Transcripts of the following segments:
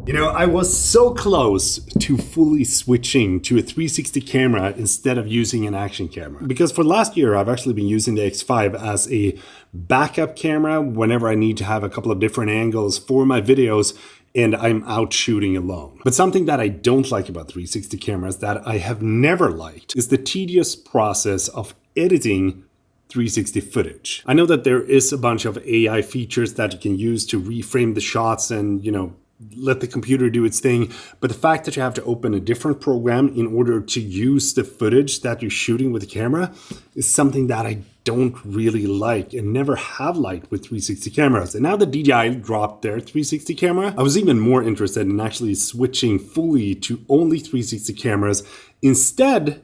You know, I was so close to fully switching to a 360 camera instead of using an action camera. Because for the last year, I've actually been using the X5 as a backup camera whenever I need to have a couple of different angles for my videos and I'm out shooting alone. But something that I don't like about 360 cameras, that I have never liked, is the tedious process of editing 360 footage. I know that there is a bunch of AI features that you can use to reframe the shots and, you know, let the computer do its thing. But the fact that you have to open a different program in order to use the footage that you're shooting with the camera is something that I don't really like and never have liked with 360 cameras. And now that DJI dropped their 360 camera, I was even more interested in actually switching fully to only 360 cameras instead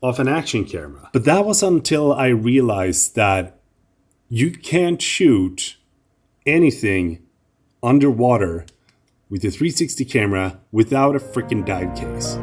of an action camera. But that was until I realized that you can't shoot anything underwater with a 360 camera without a freaking dive case.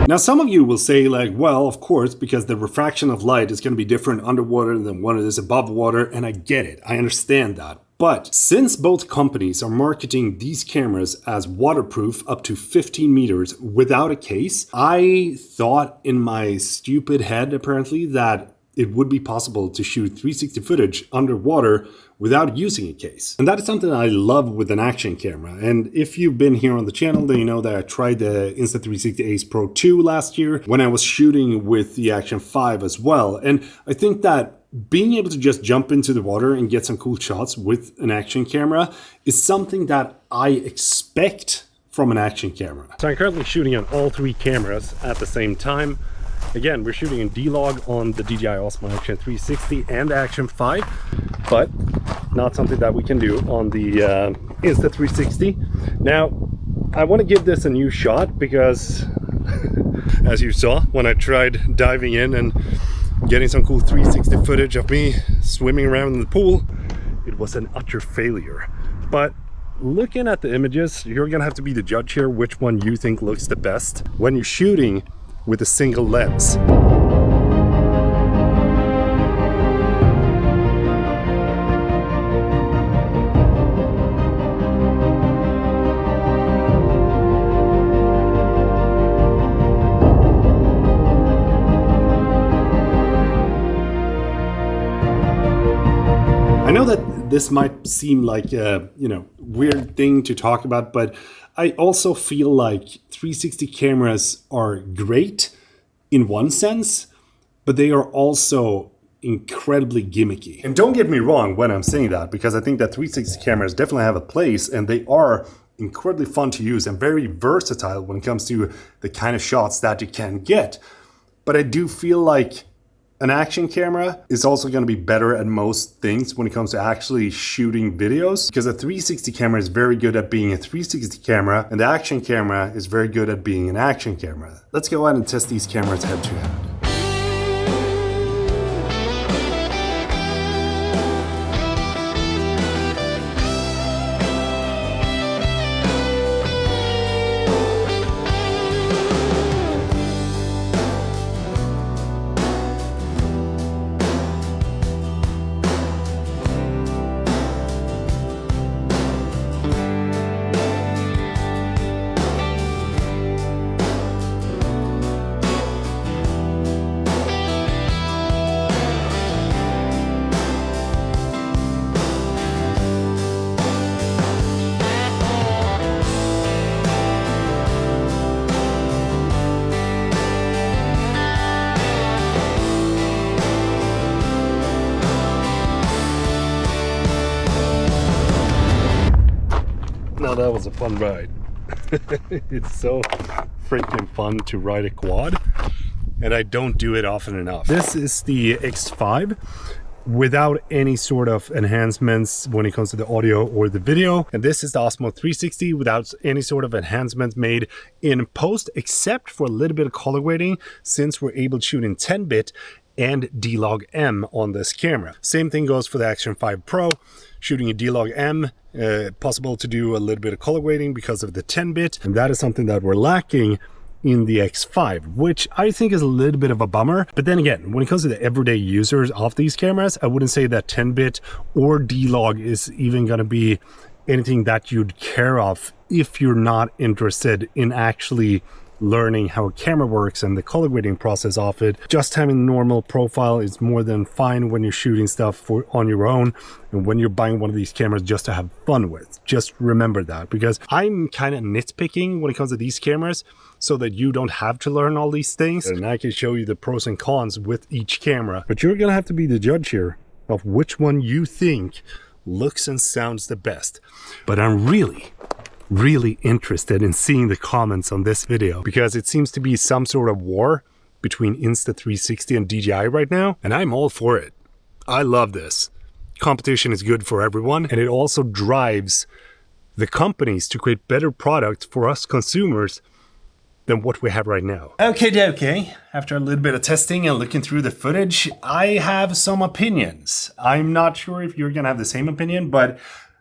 Now, some of you will say like, well, of course, because the refraction of light is going to be different underwater than when it is above water. And I get it. I understand that. But since both companies are marketing these cameras as waterproof up to 15 meters without a case, I thought in my stupid head, apparently, that it would be possible to shoot 360 footage underwater without using a case. And that is something I love with an action camera. And if you've been here on the channel, then you know that I tried the Insta360 Ace Pro 2 last year when I was shooting with the Action 5 as well. And I think that being able to just jump into the water and get some cool shots with an action camera is something that I expect from an action camera. So I'm currently shooting on all three cameras at the same time. Again, we're shooting in D-Log on the DJI Osmo Action 360 and Action 5, but not something that we can do on the Insta360. Now, I want to give this a new shot because, as you saw, when I tried diving in and getting some cool 360 footage of me swimming around in the pool, it was an utter failure. But looking at the images, you're gonna have to be the judge here which one you think looks the best when you're shooting with a single lens. I know that this might seem like a, weird thing to talk about, but I also feel like 360 cameras are great in one sense, but they are also incredibly gimmicky. And don't get me wrong when I'm saying that, because I think that 360 cameras definitely have a place and they are incredibly fun to use and very versatile when it comes to the kind of shots that you can get. But I do feel like an action camera is also going to be better at most things when it comes to actually shooting videos, because a 360 camera is very good at being a 360 camera and the action camera is very good at being an action camera. Let's go ahead and test these cameras head to head. Now that was a fun ride. It's so freaking fun to ride a quad, and I don't do it often enough. This is the X5 without any sort of enhancements when it comes to the audio or the video. And this is the Osmo 360 without any sort of enhancements made in post, except for a little bit of color grading, since we're able to shoot in 10-bit and D-Log-M on this camera. Same thing goes for the Action 5 Pro. Shooting a D-Log-M, possible to do a little bit of color grading because of the 10-bit, and that is something that we're lacking in the X5, which I think is a little bit of a bummer. But then again, when it comes to the everyday users of these cameras, I wouldn't say that 10-bit or D-Log is even going to be anything that you'd care of if you're not interested in actually learning how a camera works and the color grading process of it. Just having normal profile is more than fine when you're shooting stuff on your own, and when you're buying one of these cameras just to have fun with. Just remember that, because I'm kind of nitpicking when it comes to these cameras so that you don't have to learn all these things, and I can show you the pros and cons with each camera. But you're gonna have to be the judge here of which one you think looks and sounds the best. But I'm really interested in seeing the comments on this video, because it seems to be some sort of war between Insta360 and DJI right now, and I'm all for it. I love this. Competition is good for everyone, and it also drives the companies to create better products for us consumers than what we have right now. Okay. After a little bit of testing and looking through the footage, I have some opinions. I'm not sure if you're gonna have the same opinion, but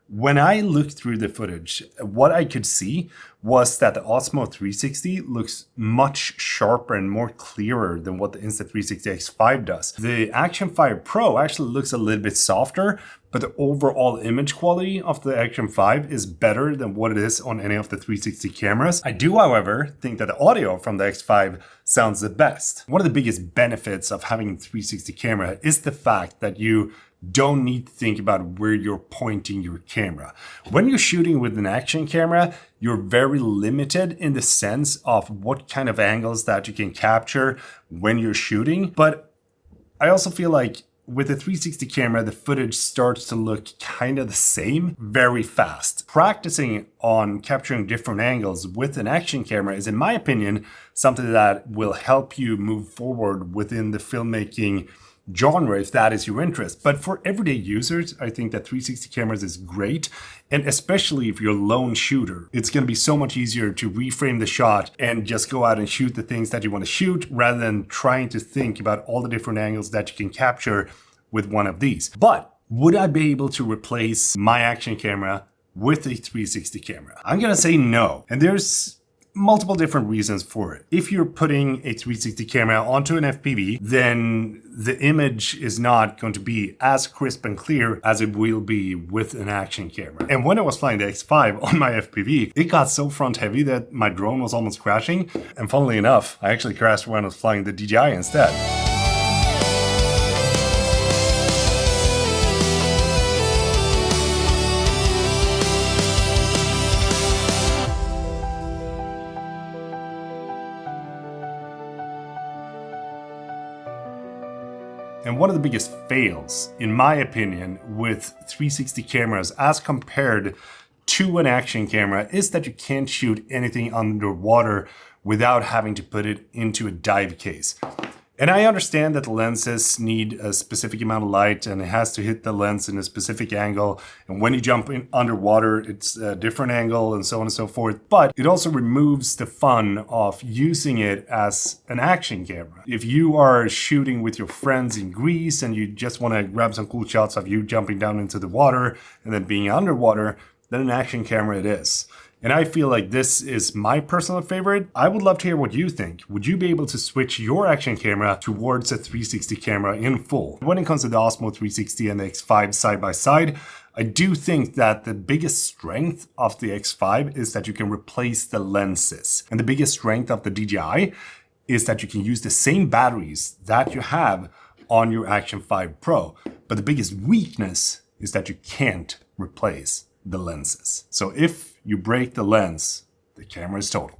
when I looked through the footage, what I could see was that the Osmo 360 looks much sharper and more clearer than what the Insta360 X5 does. The Action 5 Pro actually looks a little bit softer, but the overall image quality of the Action 5 is better than what it is on any of the 360 cameras. I do, however, think that the audio from the X5 sounds the best. One of the biggest benefits of having a 360 camera is the fact that you don't need to think about where you're pointing your camera. When you're shooting with an action camera, you're very limited in the sense of what kind of angles that you can capture when you're shooting. But I also feel like with the 360 camera, the footage starts to look kind of the same very fast. Practicing on capturing different angles with an action camera is, in my opinion, something that will help you move forward within the filmmaking genre if that is your interest. But for everyday users, I think that 360 cameras is great, and especially if you're a lone shooter, it's going to be so much easier to reframe the shot and just go out and shoot the things that you want to shoot rather than trying to think about all the different angles that you can capture with one of these. But would I be able to replace my action camera with a 360 camera? I'm going to say no, and there's multiple different reasons for it. If you're putting a 360 camera onto an FPV, then the image is not going to be as crisp and clear as it will be with an action camera. And when I was flying the X5 on my FPV, it got so front heavy that my drone was almost crashing. And funnily enough, I actually crashed when I was flying the DJI instead. And one of the biggest fails, in my opinion, with 360 cameras as compared to an action camera is that you can't shoot anything underwater without having to put it into a dive case. And I understand that the lenses need a specific amount of light and it has to hit the lens in a specific angle. And when you jump in underwater, it's a different angle and so on and so forth. But it also removes the fun of using it as an action camera. If you are shooting with your friends in Greece and you just want to grab some cool shots of you jumping down into the water and then being underwater, then an action camera it is. And I feel like this is my personal favorite. I would love to hear what you think. Would you be able to switch your action camera towards a 360 camera in full? When it comes to the Osmo 360 and the X5 side by side, I do think that the biggest strength of the X5 is that you can replace the lenses. And the biggest strength of the DJI is that you can use the same batteries that you have on your Action 5 Pro. But the biggest weakness is that you can't replace the lenses. So if you break the lens, the camera is total.